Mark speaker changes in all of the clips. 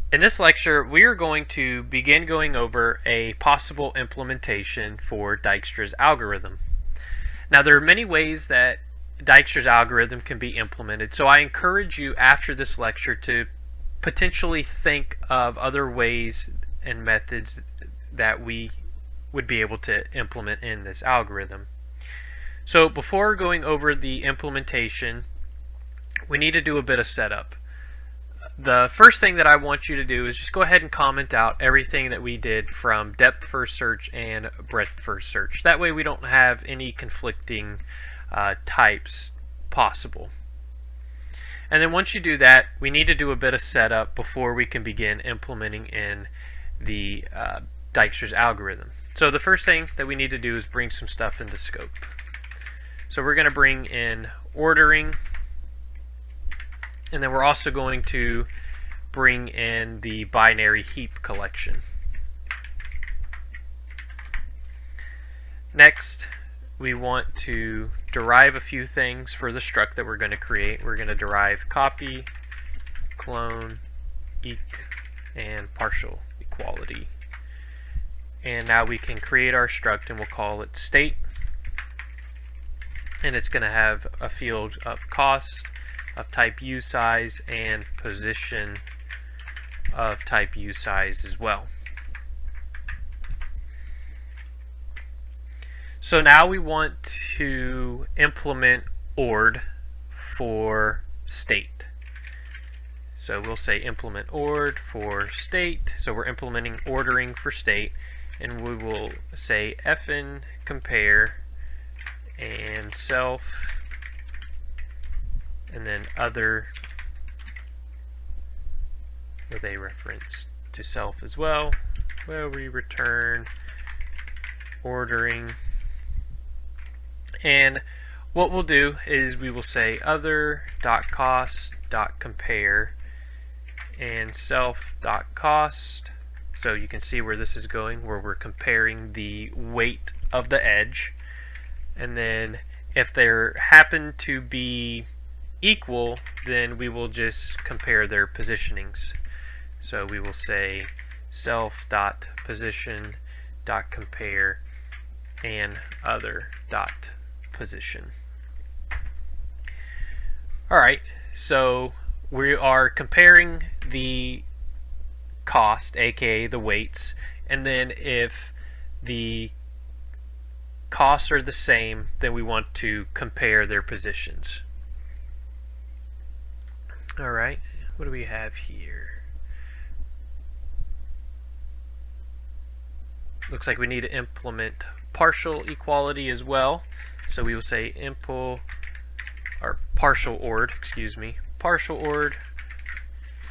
Speaker 1: In this lecture, we are going to begin going over a possible implementation for Dijkstra's algorithm. Now, there are many ways that Dijkstra's algorithm can be implemented, so I encourage you after this lecture to potentially think of other ways and methods that we would be able to implement in this algorithm. So before going over the implementation, we need to do a bit of setup. The first thing that I want you to do is just go ahead and comment out everything that we did from depth first search and breadth first search. That way we don't have any conflicting types possible. And then once you do that, we need to do a bit of setup before we can begin implementing in the Dijkstra's algorithm. So the first thing that we need to do is bring some stuff into scope. So we're going to bring in ordering, and then we're also going to bring in the BinaryHeap collection. Next, we want to derive a few things for the struct that we're going to create. We're going to derive copy, clone, eq, and partial equality. And now we can create our struct, and we'll call it state. And it's going to have a field of cost of type usize and position of type usize as well. So now we want to implement ord for state. So we'll say implement ord for state. So we're implementing ordering for state, and we will say fn compare and self, and then other with a reference to self as well, where we return ordering. And what we'll do is we will say other.cost.compare and self.cost. So you can see where this is going, where we're comparing the weight of the edge. And then if they happen to be equal, then we will just compare their positionings. So we will say self.position.compare and other.position. Alright, so we are comparing the cost, aka the weights, and then if the costs are the same, then we want to compare their positions. Alright, what do we have here? Looks like we need to implement partial equality as well. So we will say PartialOrd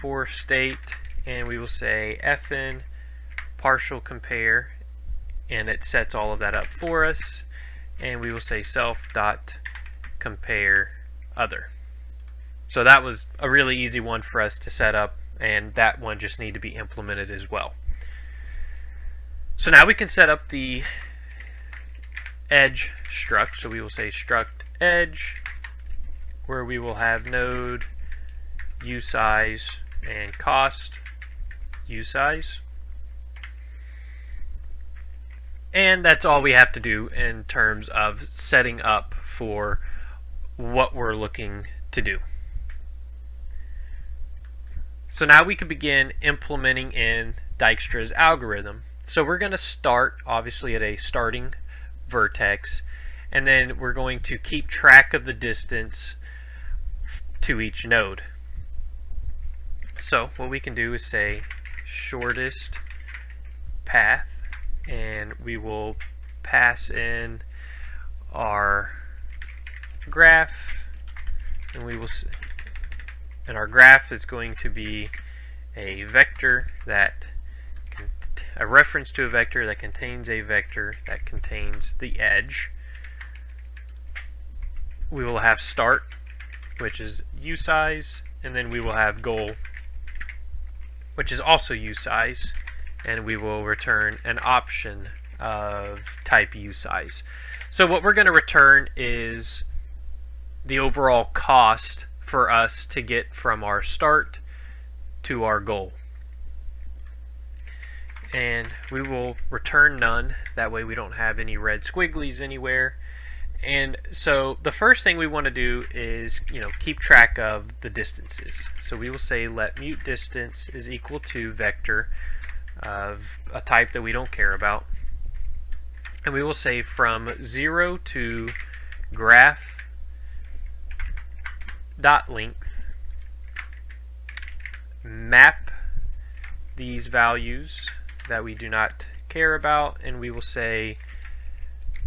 Speaker 1: for state, and we will say fn partial compare, and it sets all of that up for us, and we will say self.compare other. So that was a really easy one for us to set up, and that one just needs to be implemented as well. So now we can set up the edge struct. So we will say struct edge, where we will have node usize and cost usize. And that's all we have to do in terms of setting up for what we're looking to do. So now we can begin implementing in Dijkstra's algorithm. So we're going to start obviously at a starting vertex, and then we're going to keep track of the distance to each node. So what we can do is say shortest path, and we will pass in our graph, and we will, and our graph is going to be a vector that a reference to a vector that contains a vector that contains the edge. We will have start, which is usize, and then we will have goal, which is also usize, and we will return an option of type usize. So what we're going to return is the overall cost for us to get from our start to our goal. and we will return none. That way we don't have any red squigglies anywhere. And so the first thing we want to do is, keep track of the distances. So we will say let mute distance is equal to vector of a type that we don't care about. And we will say from 0 to graph dot length, map these values that we do not care about, and we will say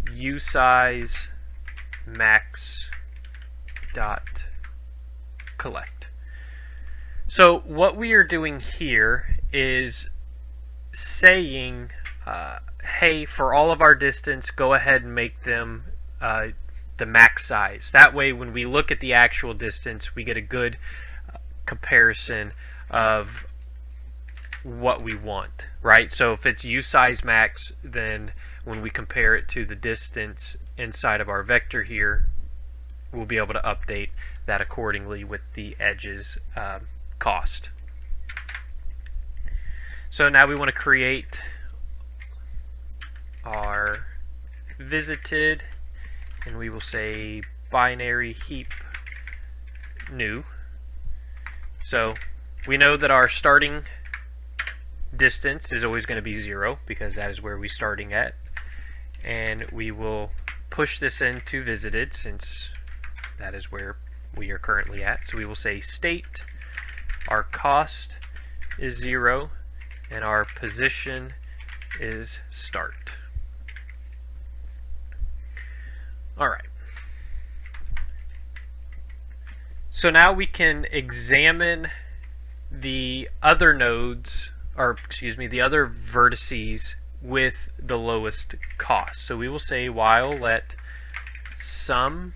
Speaker 1: usize max dot collect. So what we are doing here is saying, hey, for all of our distance, go ahead and make them the max size. That way when we look at the actual distance, we get a good comparison of what we want, right? So if it's usize max, then when we compare it to the distance inside of our vector here, we'll be able to update that accordingly with the edges cost. So now we want to create our visited, and we will say BinaryHeap new. So we know that our starting distance is always going to be 0 because that is where we're starting at, and we will push this into visited since that is where we are currently at. So we will say state our cost is 0 and our position is start. Alright, so now we can examine the other nodes, or excuse me, the other vertices with the lowest cost. So we will say while let sum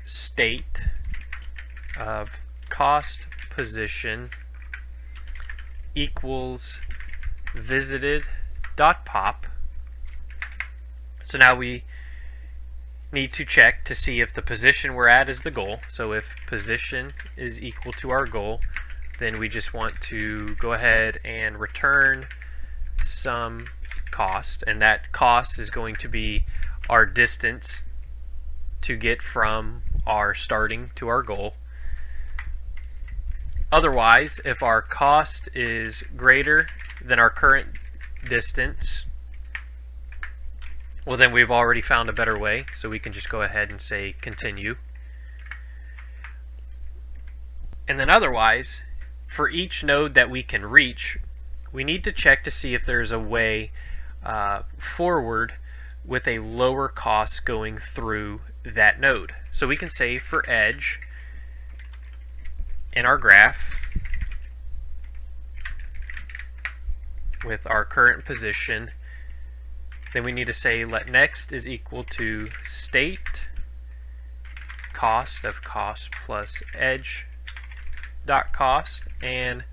Speaker 1: state of cost position equals visited dot pop. So now we need to check to see if the position we're at is the goal. So if position is equal to our goal, then we just want to go ahead and return some cost, and that cost is going to be our distance to get from our starting to our goal. Otherwise, if our cost is greater than our current distance, well, then we've already found a better way, so we can just go ahead and say continue. And then otherwise, for each node that we can reach, we need to check to see if there's a way forward with a lower cost going through that node. So we can say for edge in our graph with our current position, then we need to say let next is equal to state cost of cost plus edge dot cost and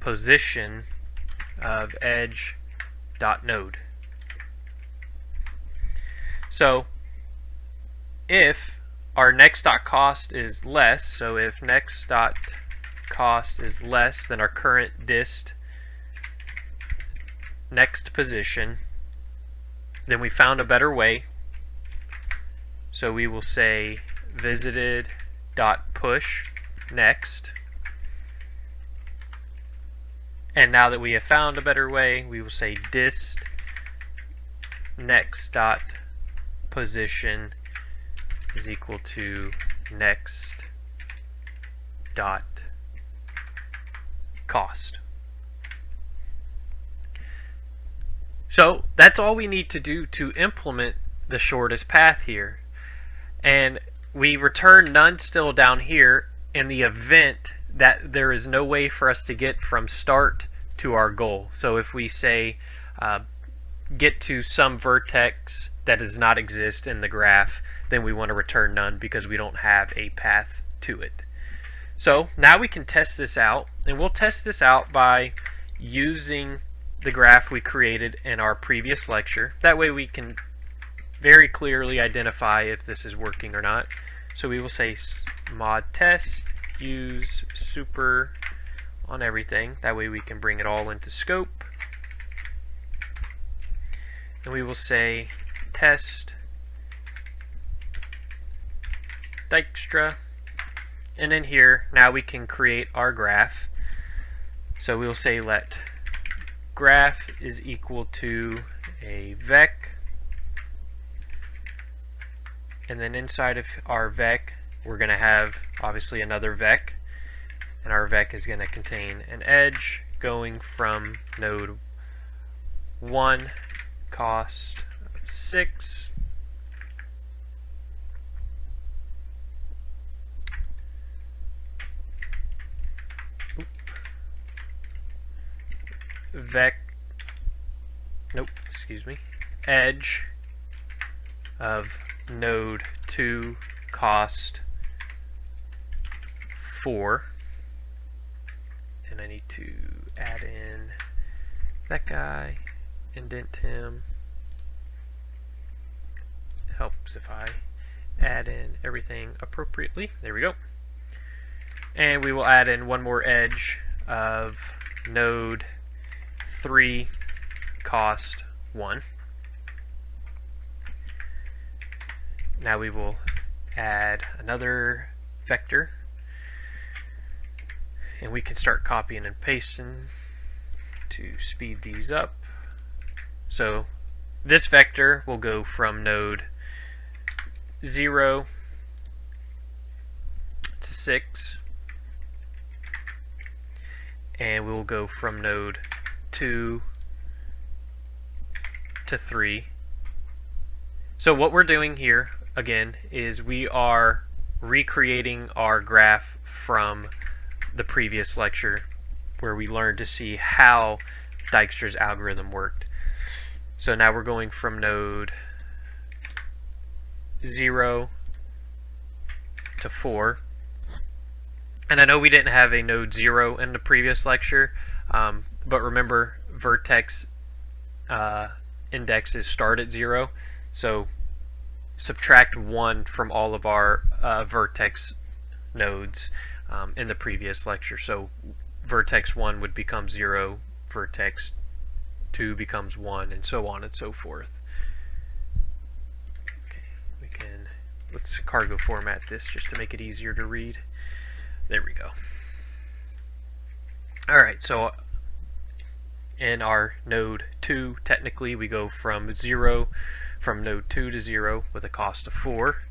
Speaker 1: position of edge dot node. So if our next dot cost is less, so if next dot cost is less than our current dist next position, then we found a better way. So we will say visited dot push next, and now that we have found a better way, we will say dist next dot position is equal to next dot cost. So that's all we need to do to implement the shortest path here. And we return none still down here in the event that there is no way for us to get from start to our goal. So if we say get to some vertex that does not exist in the graph, then we want to return none because we don't have a path to it. So now we can test this out, and we'll test this out by using the graph we created in our previous lecture. That way we can very clearly identify if this is working or not. So we will say mod test use super on everything. That way we can bring it all into scope. And we will say test Dijkstra. And in here, now we can create our graph. So we'll say let graph is equal to a vec. And then inside of our vec, we're going to have obviously another vec. And our vec is going to contain an edge going from node 1, cost of 6, edge of node 2, cost 4. And I need to add in that guy, indent him. Helps if I add in everything appropriately. There we go. And we will add in one more edge of node 3, cost 1. Now we will add another vector, and we can start copying and pasting to speed these up. So this vector will go from node 0 to 6, and we will go from node 2 to 3. So what we're doing here again is we are recreating our graph from the previous lecture where we learned to see how Dijkstra's algorithm worked. So now we're going from node 0 to 4. And I know we didn't have a node 0 in the previous lecture, but remember vertex indexes start at 0. So subtract 1 from all of our vertex nodes in the previous lecture. So vertex 1 would become 0, vertex 2 becomes 1, and so on and so forth. Okay, let's cargo format this just to make it easier to read. There we go. Alright, so in our node 2, technically we go from node 2 to 0 with a cost of 4.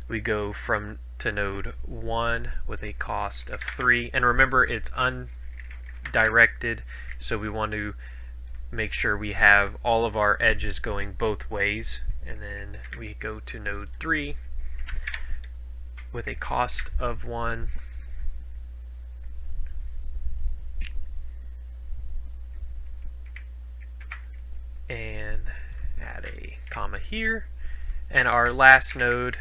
Speaker 1: We go to node 1 with a cost of 3. And remember, it's undirected, so we want to make sure we have all of our edges going both ways. And then we go to node 3 with a cost of 1. And add a comma here. And our last node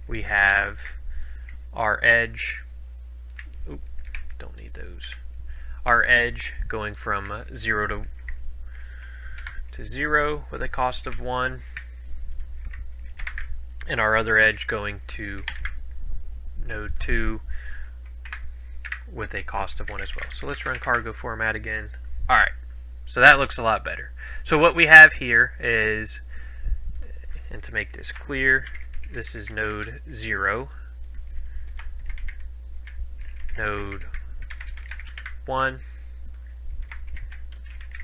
Speaker 1: we have our edge. Oop, don't need those. Our edge going from 0 to 0 with a cost of 1, and our other edge going to node 2 with a cost of 1 as well. So let's run cargo format again. Alright, so that looks a lot better. So what we have here is, and to make this clear, this is node 0, node 1,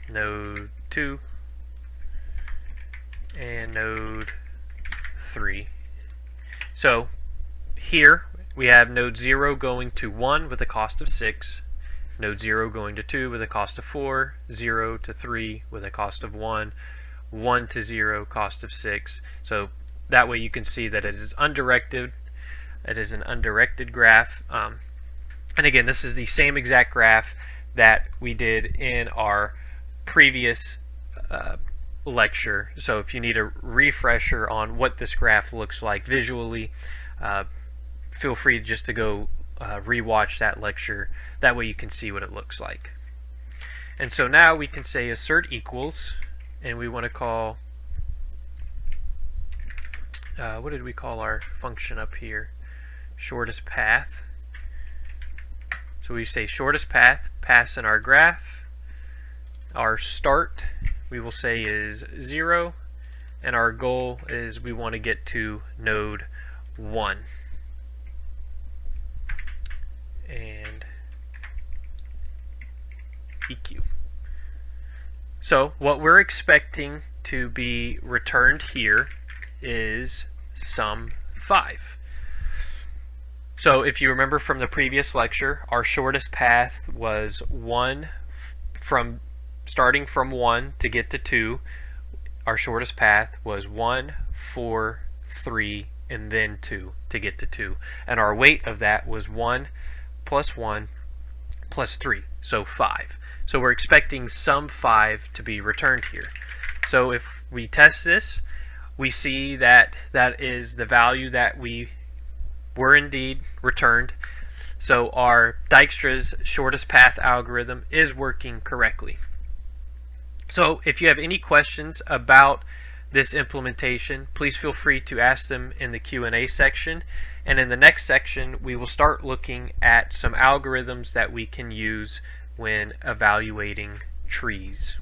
Speaker 1: node 2, and node 3. So here we have node 0 going to 1 with a cost of 6, node 0 going to 2 with a cost of 4, 0 to 3 with a cost of 1, 1 to 0 cost of 6. So that way you can see that it is undirected. It is an undirected graph. And again, this is the same exact graph that we did in our previous lecture. So if you need a refresher on what this graph looks like visually, feel free just to go rewatch that lecture. That way you can see what it looks like. And so now we can say assert equals, and we want to call what did we call our function up here? Shortest path. So we say shortest path, pass in our graph. Our start, we will say, is 0, and our goal is we want to get to node 1. And EQ. So what we're expecting to be returned here is sum 5. So if you remember from the previous lecture, our shortest path was 1 from starting from 1 to get to 2. Our shortest path was 1, 4, 3, and then 2 to get to 2. And our weight of that was 1 plus 1 plus 3, so 5. So we're expecting sum 5 to be returned here. So if we test this, we see that that is the value that we were indeed returned. So our Dijkstra's shortest path algorithm is working correctly. So if you have any questions about this implementation, please feel free to ask them in the Q&A section. And in the next section, we will start looking at some algorithms that we can use when evaluating trees.